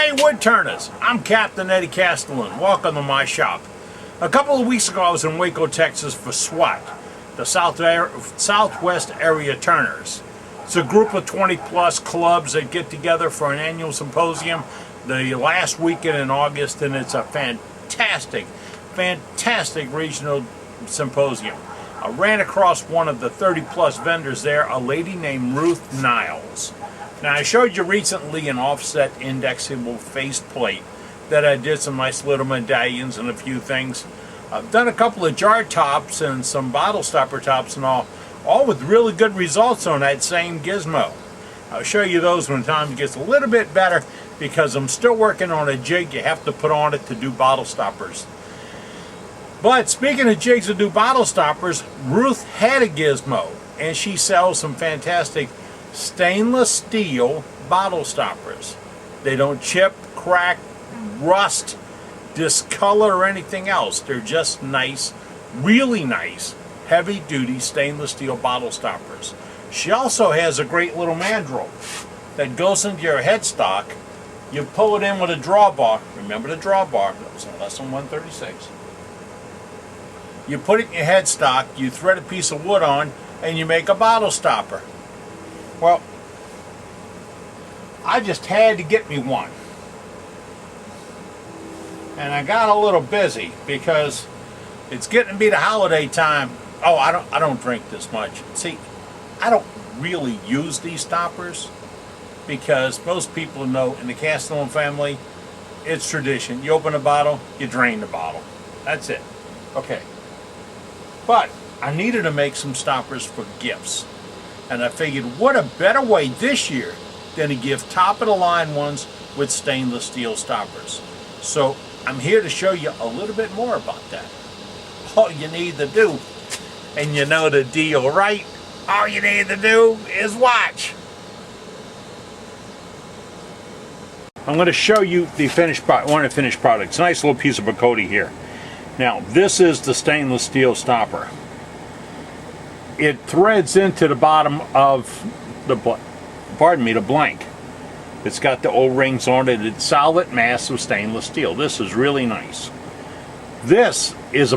Hey wood turners, I'm Captain Eddie Castellan. Welcome to my shop. A couple of weeks ago I was in Waco, Texas for SWAT, the Southwest Area Turners. It's a group of 20 plus clubs that get together for an annual symposium the last weekend in August, and it's a fantastic regional symposium. I ran across one of the 30 plus vendors there, a lady named Ruth Niles. Now, I showed you recently an offset indexable faceplate that I did some nice little medallions and a few things. I've done a couple of jar tops and some bottle stopper tops and all with really good results on that same gizmo. I'll show you those when time gets a little bit better, because I'm still working on a jig you have to put on it to do bottle stoppers. But speaking of jigs to do bottle stoppers, Ruth had a gizmo, and she sells some fantastic stainless steel bottle stoppers. They don't chip, crack, rust, discolor, or anything else. They're just nice, really nice, heavy-duty stainless steel bottle stoppers. She also has a great little mandrel that goes into your headstock. You pull it in with a drawbar. Remember the drawbar, that was in lesson 136. You put it in your headstock, you thread a piece of wood on, and you make a bottle stopper. Well, I just had to get me one. And I got a little busy because it's getting to be the holiday time. Oh, I don't drink this much. See, I don't really use these stoppers because most people know in the Castellan family, it's tradition. You open a bottle, you drain the bottle. That's it. Okay. But I needed to make some stoppers for gifts. And I figured, what a better way this year than to give top-of-the-line ones with stainless steel stoppers. So I'm here to show you a little bit more about that. All you need to do, and you know the deal, right? All you need to do is watch. I'm going to show you the one of the finished products. Nice little piece of Bacote here. Now, this is the stainless steel stopper. It threads into the bottom of the blank. It's got the O-rings on it. It's solid mass of stainless steel. This is really nice. This is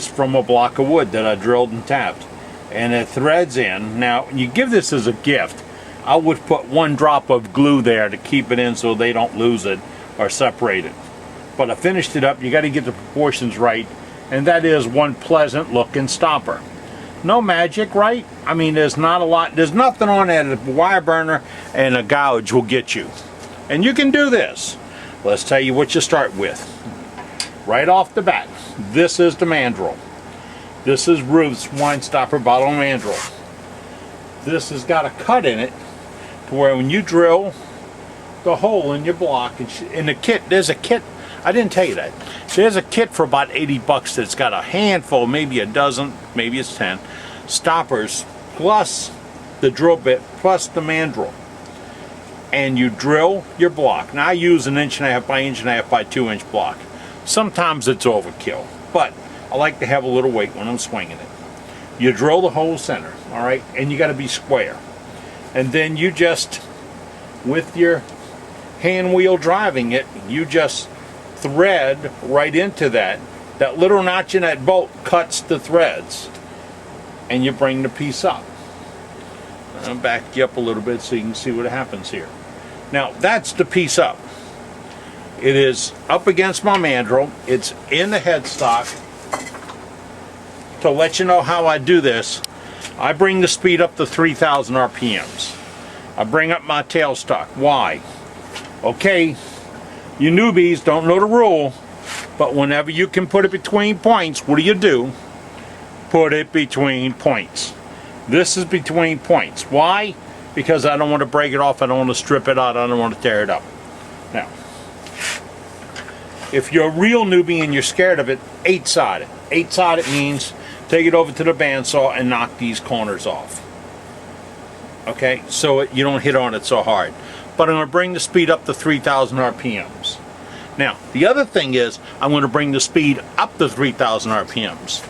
from a block of wood that I drilled and tapped, and it threads in. Now, you give this as a gift. I would put 1 drop of glue there to keep it in so they don't lose it or separate it. But I finished it up. You got to get the proportions right, and that is one pleasant looking stopper. No magic, right? I mean, there's not a lot. There's nothing on it. A wire burner and a gouge will get you. And you can do this. Let's tell you what you start with. Right off the bat, this is the mandrel. This is Ruth's wine stopper bottle mandrel. This has got a cut in it to where when you drill the hole in your block, in the kit, there's a kit. I didn't tell you that. There's a kit for about 80 bucks that's got a handful, maybe a dozen, maybe it's 10, stoppers, plus the drill bit, plus the mandrel. And you drill your block. Now I use an 1.5 by 1.5 by 2 inch block. Sometimes it's overkill, but I like to have a little weight when I'm swinging it. You drill the whole center, all right, and you got to be square. And then you just, with your hand wheel driving it, you just thread right into that. That little notch in that bolt cuts the threads, and you bring the piece up. I'll back you up a little bit so you can see what happens here. Now, that's the piece up. It is up against my mandrel. It's in the headstock. To let you know how I do this, I bring the speed up to 3,000 RPMs. I bring up my tailstock. Why? Okay, you newbies don't know the rule, but whenever you can put it between points, what do? Put it between points. This is between points. Why? Because I don't want to break it off, I don't want to strip it out, I don't want to tear it up. Now, if you're a real newbie and you're scared of it, 8-sided. 8-sided means take it over to the bandsaw and knock these corners off. Okay, so you don't hit on it so hard. But I'm going to bring the speed up to 3,000 RPMs. Now, the other thing is, I'm going to bring the speed up to 3,000 RPMs.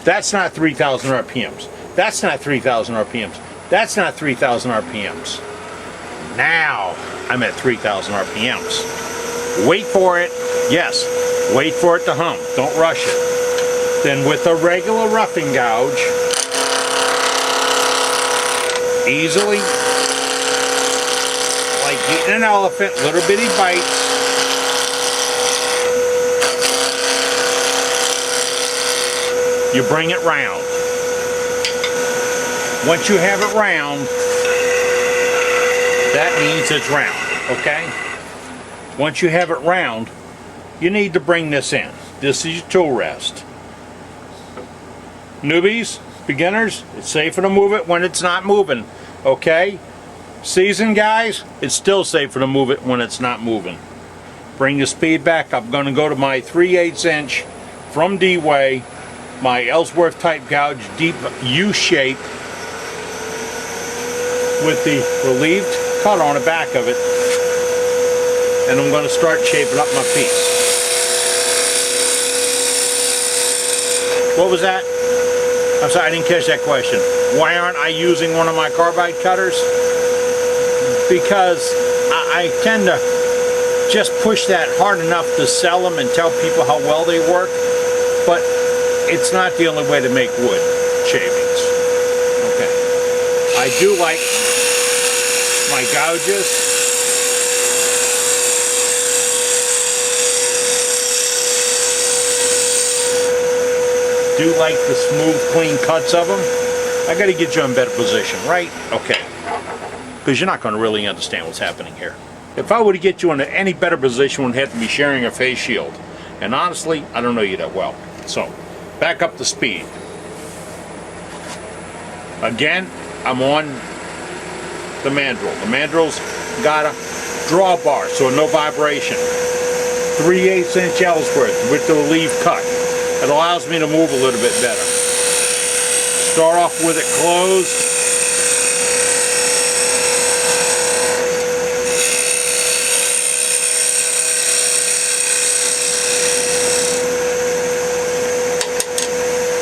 That's not 3,000 RPMs. That's not 3,000 RPMs. That's not 3,000 RPMs. Now I'm at 3,000 RPMs. Wait for it. Yes, wait for it to hum. Don't rush it. Then with a regular roughing gouge, easily, like eating an elephant, little bitty bites. You bring it round. Once you have it round, that means it's round, okay? Once you have it round, you need to bring this in. This is your tool rest. Newbies, beginners, it's safer to move it when it's not moving, okay? Seasoned guys, it's still safer to move it when it's not moving. Bring the speed back. I'm going to go to my 3/8 inch from D-Way, my Ellsworth type gouge, deep U shape with the relieved cut on the back of it, and I'm going to start shaping up my piece. What was that? I'm sorry, I didn't catch that question. Why aren't I using one of my carbide cutters? Because I tend to just push that hard enough to sell them and tell people how well they work, but it's not the only way to make wood shavings. Okay. I do like my gouges. Do like the smooth, clean cuts of them. I got to get you in better position, right? Okay. Because you're not going to really understand what's happening here. If I were to get you into any better position, we'd have to be sharing a face shield. And honestly, I don't know you that well. So, back up the speed. Again, I'm on the mandrel. The mandrel's got a drawbar, so no vibration. 3/8 inch Ellsworth with the relief cut. It allows me to move a little bit better. Start off with it closed.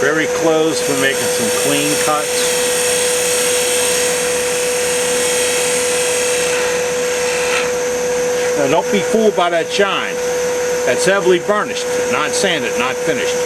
Very close for making some clean cuts. Now don't be fooled by that shine. That's heavily burnished, not sanded, not finished.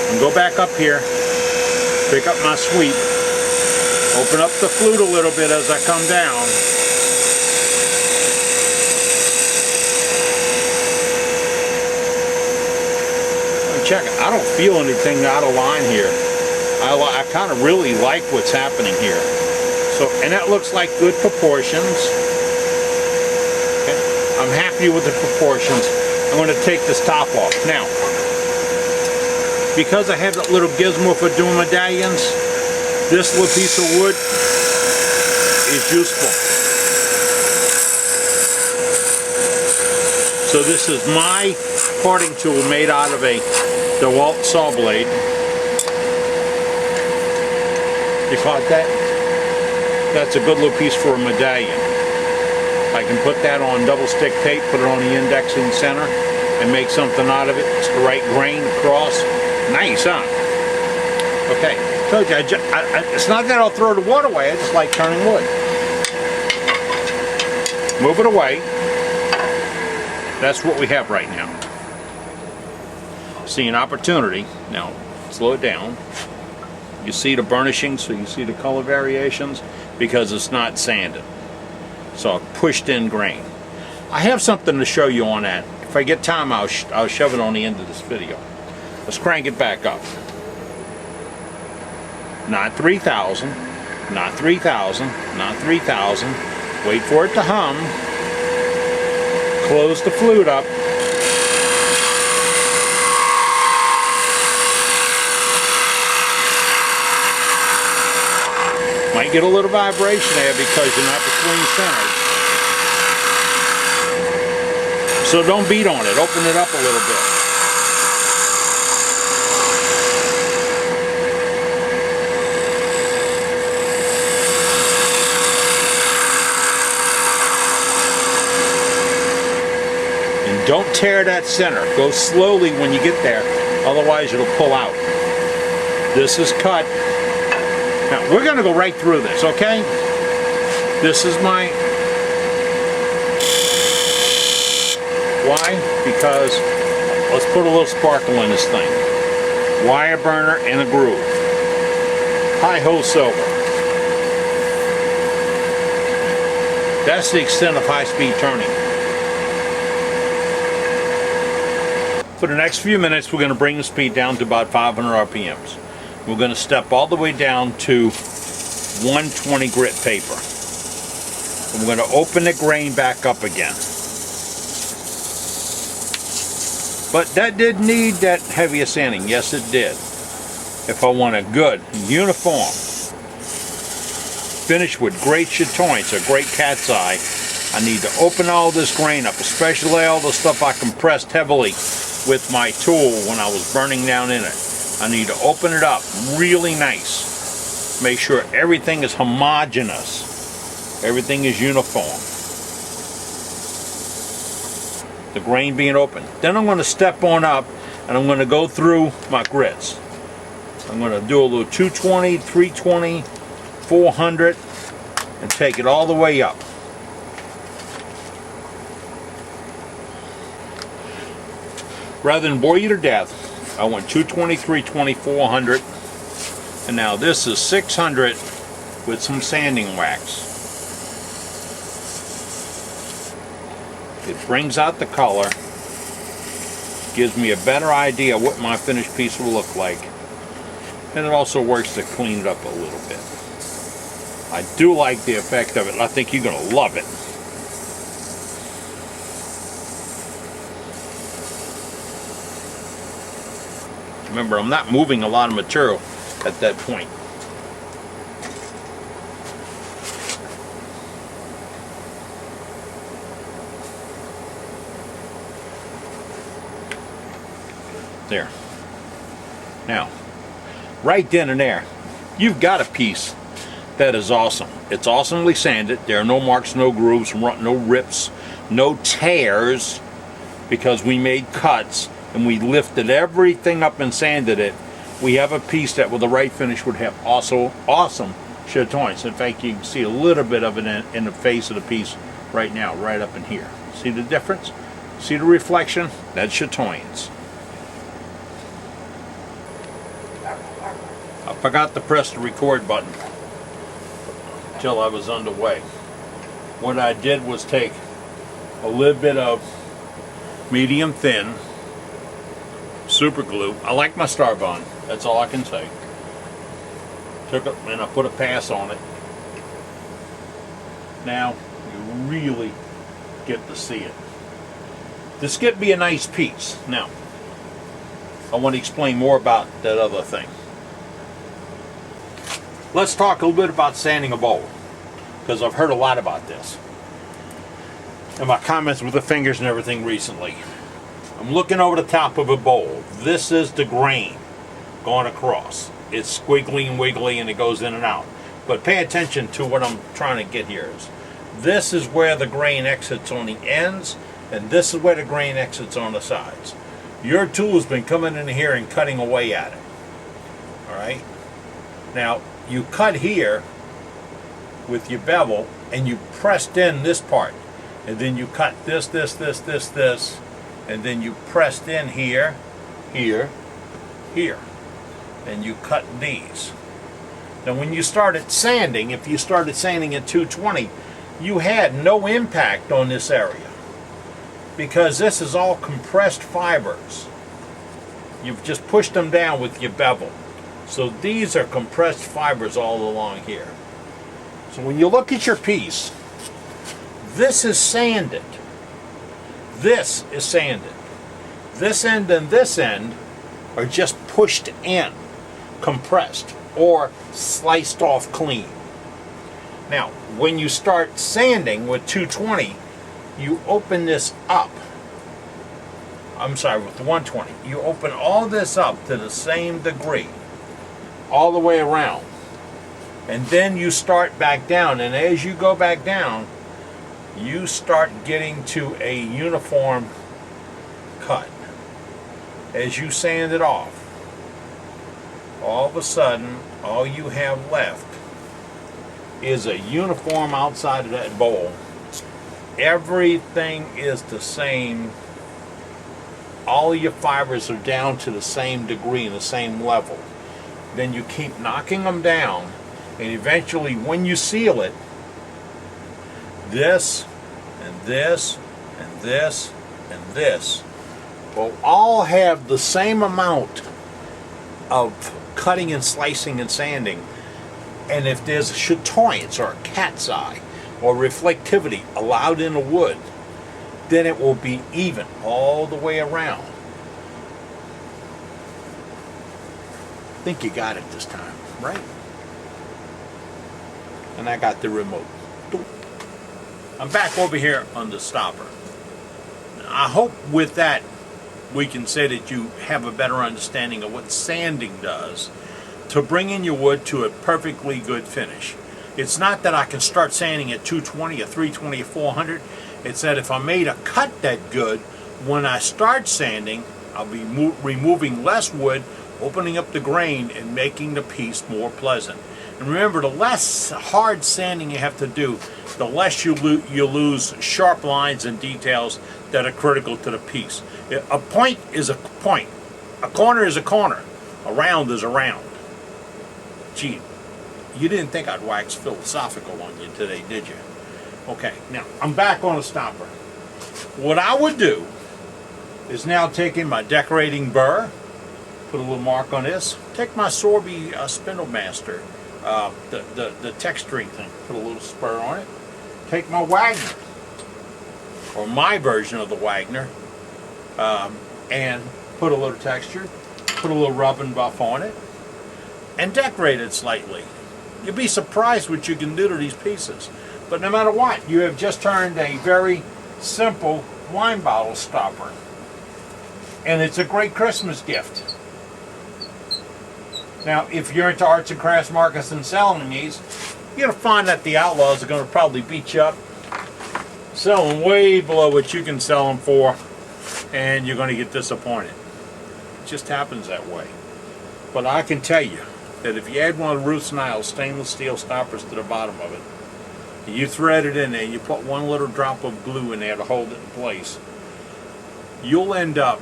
And go back up here, pick up my sweep, open up the flute a little bit as I come down. Check it. I don't feel anything out of line here. I kind of really like what's happening here. So, and that looks like good proportions. Okay. I'm happy with the proportions. I'm going to take this top off. Now, because I have that little gizmo for doing medallions, this little piece of wood is useful. So this is my parting tool made out of a DeWalt saw blade. You caught that? That's a good little piece for a medallion. I can put that on double stick tape, put it on the indexing center, and make something out of it. It's the right grain across. Nice, huh? Okay, told you, it's not that I'll throw the wood away, I just like turning wood. Move it away. That's what we have right now. See an opportunity. Now, slow it down. You see the burnishing, so you see the color variations, because it's not sanded. So a pushed in grain. I have something to show you on that. If I get time, I'll shove it on the end of this video. Let's crank it back up. Not 3,000, not 3,000, not 3,000. Wait for it to hum. Close the flute up. Might get a little vibration there because you're not between centers. So don't beat on it. Open it up a little bit. And don't tear that center. Go slowly when you get there. Otherwise it'll pull out. This is cut. Now, we're going to go right through this, okay? This is my Why? Because let's put a little sparkle in this thing. Wire burner and a groove. High-ho silver. That's the extent of high-speed turning. For the next few minutes, we're going to bring the speed down to about 500 RPMs. We're going to step all the way down to 120 grit paper. And we're going to open the grain back up again. But that did need that heavier sanding. Yes, it did. If I want a good, uniform finish with great chatoyance or great cat's eye, I need to open all this grain up, especially all the stuff I compressed heavily with my tool when I was burning down in it. I need to open it up really nice. Make sure everything is homogeneous. Everything is uniform. The grain being open. Then I'm going to step on up and I'm going to go through my grits. I'm going to do a little 220, 320, 400 and take it all the way up. Rather than bore you to death, I went 220, 320, 400, and now this is 600 with some sanding wax. It brings out the color, gives me a better idea what my finished piece will look like, and it also works to clean it up a little bit. I do like the effect of it. I think you're going to love it. Remember, I'm not moving a lot of material at that point. There. Now, right then and there, you've got a piece that is awesome. It's awesomely sanded. There are no marks, no grooves, no rips, no tears, because we made cuts and we lifted everything up and sanded it. We have a piece that with the right finish would have also awesome chatoyance. In fact, you can see a little bit of it in the face of the piece right now, right up in here. See the difference? See the reflection? That's chatoyance. I forgot to press the record button until I was underway. What I did was take a little bit of medium thin super glue. I like my Star Bond. That's all I can say. Took it and I put a pass on it. Now you really get to see it. This could be a nice piece. Now, I want to explain more about that other thing. Let's talk a little bit about sanding a bowl, because I've heard a lot about this and my comments with the fingers and everything recently. I'm looking over the top of a bowl. This is the grain going across. It's squiggly and wiggly and it goes in and out. But pay attention to what I'm trying to get here. This is where the grain exits on the ends, and this is where the grain exits on the sides. Your tool's been coming in here and cutting away at it. Alright? Now, you cut here with your bevel and you pressed in this part. And then you cut this, and then you pressed in here, here, here. And you cut these. Now when you started sanding, if you started sanding at 220, you had no impact on this area, because this is all compressed fibers. You've just pushed them down with your bevel. So these are compressed fibers all along here. So when you look at your piece, this is sanded. This is sanded. This end and this end are just pushed in, compressed, or sliced off clean. Now, when you start sanding with 220, you open this up. I'm sorry, with the 120. You open all this up to the same degree, all the way around. And then you start back down, and as you go back down, you start getting to a uniform cut. As you sand it off, all of a sudden, all you have left is a uniform outside of that bowl. Everything is the same all of your fibers are down to the same degree and the same level. Then you keep knocking them down, and eventually when you seal it, this and this and this and this will all have the same amount of cutting and slicing and sanding. And if there's chatoyance or a cat's eye or reflectivity allowed in the wood, then it will be even all the way around. I think you got it this time, right? And I got the remote. I'm back over here on the stopper. I hope with that we can say that you have a better understanding of what sanding does to bring in your wood to a perfectly good finish. It's not that I can start sanding at 220 or 320 or 400. It's that if I made a cut that good, when I start sanding, I'll be removing less wood, opening up the grain, and making the piece more pleasant. And remember, the less hard sanding you have to do, the less you lose sharp lines and details that are critical to the piece. A point is a point. A corner is a corner. A round is a round. Gee, you didn't think I'd wax philosophical on you today, did you? Okay, now I'm back on the stopper. What I would do is now take in my decorating burr, put a little mark on this, take my Sorby Spindle Master, the texturing thing, put a little spur on it, take my Wagner, or my version of the Wagner, and put a little texture, put a little rub and buff on it, and decorate it slightly. You'll be surprised what you can do to these pieces. But no matter what, you have just turned a very simple wine bottle stopper. And it's a great Christmas gift. Now, if you're into arts and crafts markets and selling these, you're going to find that the outlaws are going to probably beat you up, sell them way below what you can sell them for, and you're going to get disappointed. It just happens that way. But I can tell you that if you add one of the Ruth's Nile stainless steel stoppers to the bottom of it, and you thread it in there, you put one little drop of glue in there to hold it in place, you'll end up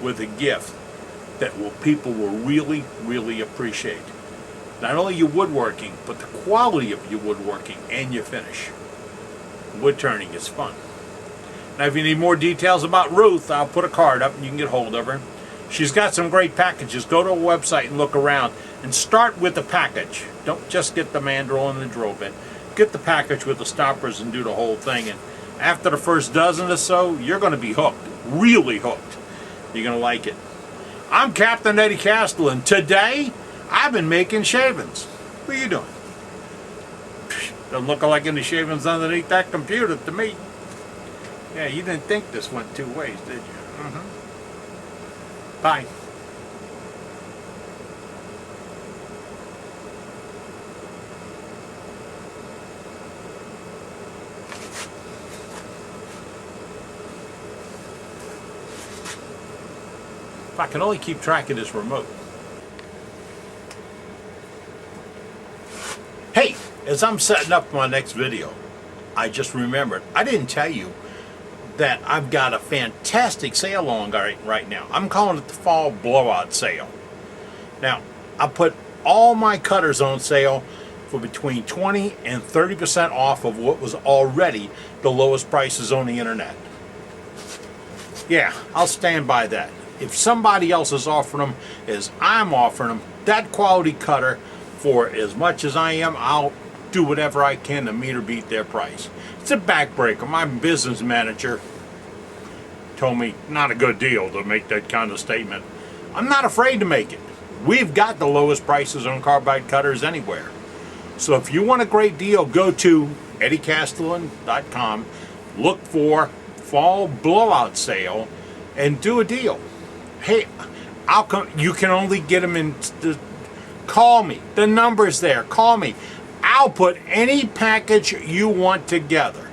with a gift that people will really, really appreciate. Not only your woodworking, but the quality of your woodworking and your finish. Wood turning is fun. Now, if you need more details about Ruth, I'll put a card up and you can get hold of her. She's got some great packages. Go to her website and look around and start with the package. Don't just get the mandrel and the drill bit. Get the package with the stoppers and do the whole thing. And after the first dozen or so, you're going to be hooked. Really hooked. You're going to like it. I'm Captain Eddie Castle, and today I've been making shavings. What are you doing? Doesn't look like any shavings underneath that computer to me. Yeah, you didn't think this went two ways, did you? Bye. If I can only keep track of this remote. Hey, as I'm setting up my next video, I just remembered, I didn't tell you that I've got a fantastic sale on right now. I'm calling it the Fall Blowout Sale. Now, I put all my cutters on sale for between 20 and 30% off of what was already the lowest prices on the internet. Yeah, I'll stand by that. If somebody else is offering them as I'm offering them, that quality cutter for as much as I am, I'll do whatever I can to meet or beat their price. It's a backbreaker. My business manager told me not a good deal to make that kind of statement. I'm not afraid to make it. We've got the lowest prices on carbide cutters anywhere. So if you want a great deal, go to eddiecastellan.com, look for Fall Blowout Sale, and do a deal. Hey, you can only get them in. Call me. The number's there. Call me. I'll put any package you want together.